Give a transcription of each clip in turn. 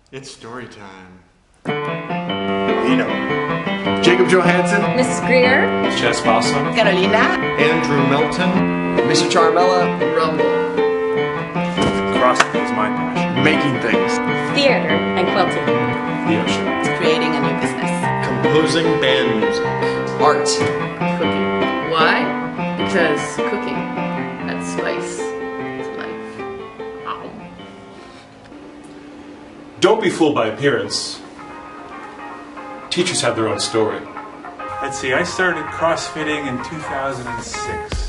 It's story time. Lino. Jacob Johansson. Mrs. Greer. Jess Balsam. Carolina. Andrew Melton. Mr. Charmella. Rumble. CrossFit is my passion. Making things. Theater and quilting. The ocean. Creating a new business. Composing band music. Art. Cooking. Why? Because cooking adds spice to life. Ow. Don't be fooled by appearance. Teachers have their own story. Let's see, I started CrossFitting in 2006.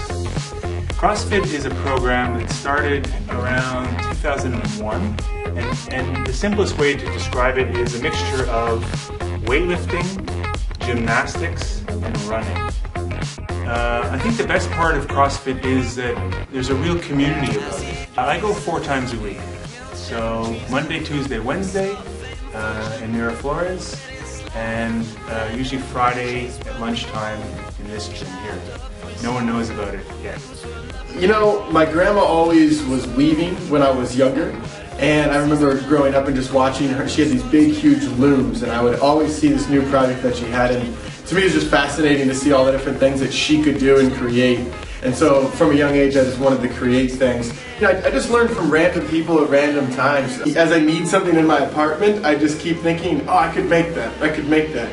CrossFit is a program that started around 2001, and the simplest way to describe it is a mixture of weightlifting, gymnastics, and running. I think the best part of CrossFit is that there's a real community about it. I go 4 times a week. So Monday, Tuesday, Wednesday in Miraflores, and usually Friday at lunchtime in this gym here. No one knows about it yet. You know, my grandma always was weaving when I was younger, and I remember growing up and just watching her. She had these big, huge looms, and I would always see this new project that she had, and to me it was just fascinating to see all the different things that she could do and create. And so from a young age I just wanted to create things. You know, I just learned from random people at random times. As I need something in my apartment, I just keep thinking, oh, I could make that, I could make that.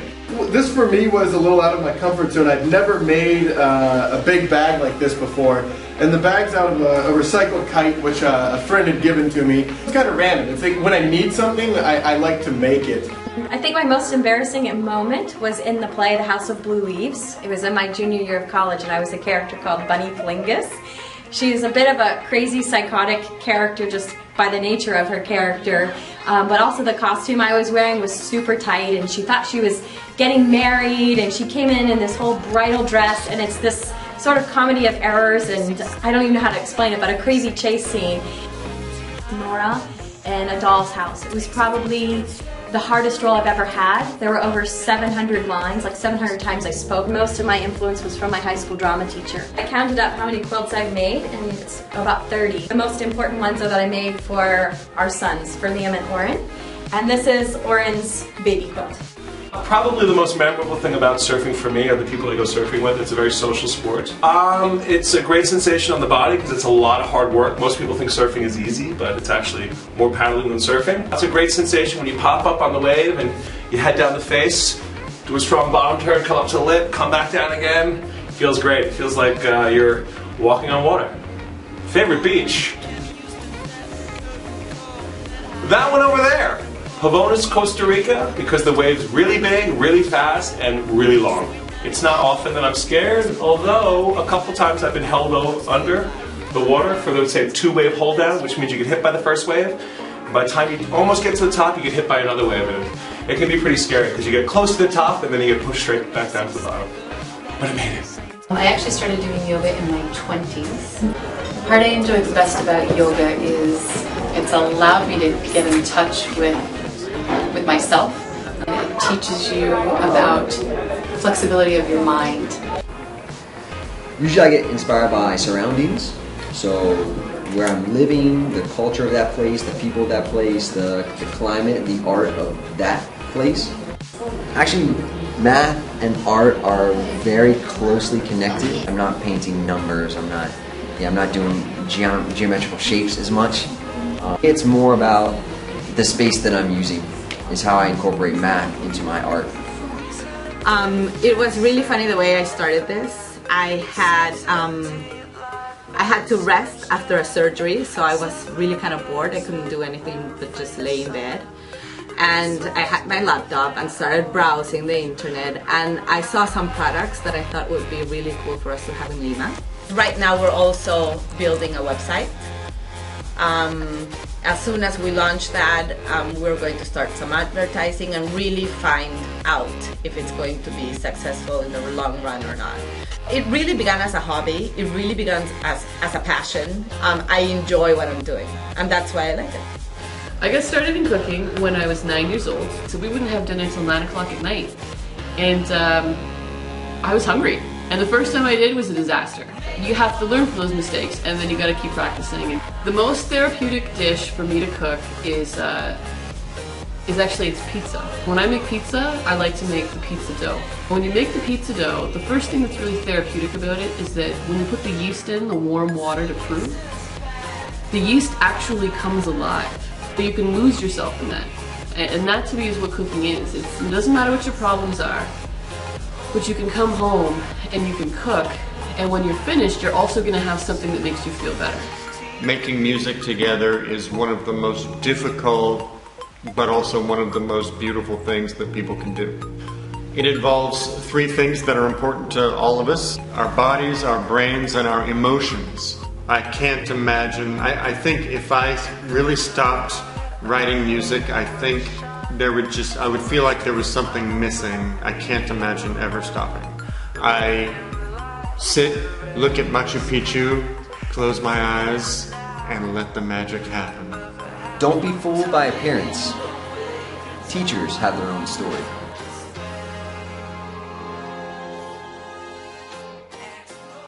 This for me was a little out of my comfort zone. I'd never made a big bag like this before. And the bag's out of a recycled kite, which a friend had given to me. It's kind of random. It's like when I need something, I like to make it. I think my most embarrassing moment was in the play The House of Blue Leaves. It was in my junior year of college, and I was a character called Bunny Flingus. She's a bit of a crazy, psychotic character just by the nature of her character, but also the costume I was wearing was super tight, and she thought she was getting married, and she came in this whole bridal dress, and it's this sort of comedy of errors, and I don't even know how to explain it, but a crazy chase scene. Nora in A Doll's House. It was probably the hardest role I've ever had. There were over 700 lines, like 700 times I spoke. Most of my influence was from my high school drama teacher. I counted up how many quilts I've made, and it's about 30. The most important ones are that I made for our sons, for Liam and Oren. And this is Oren's baby quilt. Probably the most memorable thing about surfing for me are the people I go surfing with. It's a very social sport. It's a great sensation on the body because it's a lot of hard work. Most people think surfing is easy, but it's actually more paddling than surfing. It's a great sensation when you pop up on the wave and you head down the face, do a strong bottom turn, come up to the lip, come back down again. Feels great. It feels like you're walking on water. Favorite beach? That one over there. Pavones, Costa Rica, because the wave's really big, really fast, and really long. It's not often that I'm scared, although a couple times I've been held under the water for, let's say, 2-wave hold down, which means you get hit by the first wave. By the time you almost get to the top, you get hit by another wave, and it can be pretty scary because you get close to the top and then you get pushed straight back down to the bottom. But I made it. I actually started doing yoga in my 20s. The part I enjoy the best about yoga is it's allowed me to get in touch with myself. It teaches you about flexibility of your mind. Usually I get inspired by surroundings. So where I'm living, the culture of that place, the people of that place, the climate, the art of that place. Actually, math and art are very closely connected. I'm not painting numbers. I'm not doing geometrical shapes as much. It's more about the space that I'm using. Is how I incorporate math into my art. It was really funny the way I started this. I had to rest after a surgery, so I was really kind of bored. I couldn't do anything but just lay in bed. And I had my laptop and started browsing the internet, and I saw some products that I thought would be really cool for us to have in Lima. Right now we're also building a website. As soon as we launch that, we're going to start some advertising and really find out if it's going to be successful in the long run or not. It really began as a hobby. It really began as a passion. I enjoy what I'm doing, and that's why I like it. I got started in cooking when I was 9 years old, so we wouldn't have dinner until 9 o'clock at night. And I was hungry. And the first time I did was a disaster. You have to learn from those mistakes, and then you got to keep practicing. And the most therapeutic dish for me to cook is is actually it's pizza. When I make pizza, I like to make the pizza dough. When you make the pizza dough, the first thing that's really therapeutic about it is that when you put the yeast in the warm water to proof, the yeast actually comes alive. But you can lose yourself in that. And that to me is what cooking is. It doesn't matter what your problems are, but you can come home and you can cook, and when you're finished, you're also going to have something that makes you feel better. Making music together is one of the most difficult, but also one of the most beautiful things that people can do. It involves three things that are important to all of us: our bodies, our brains, and our emotions. I can't imagine, I think if I really stopped writing music, I think I would feel like there was something missing. I can't imagine ever stopping. I sit, look at Machu Picchu, close my eyes, and let the magic happen. Don't be fooled by appearance. Teachers have their own story.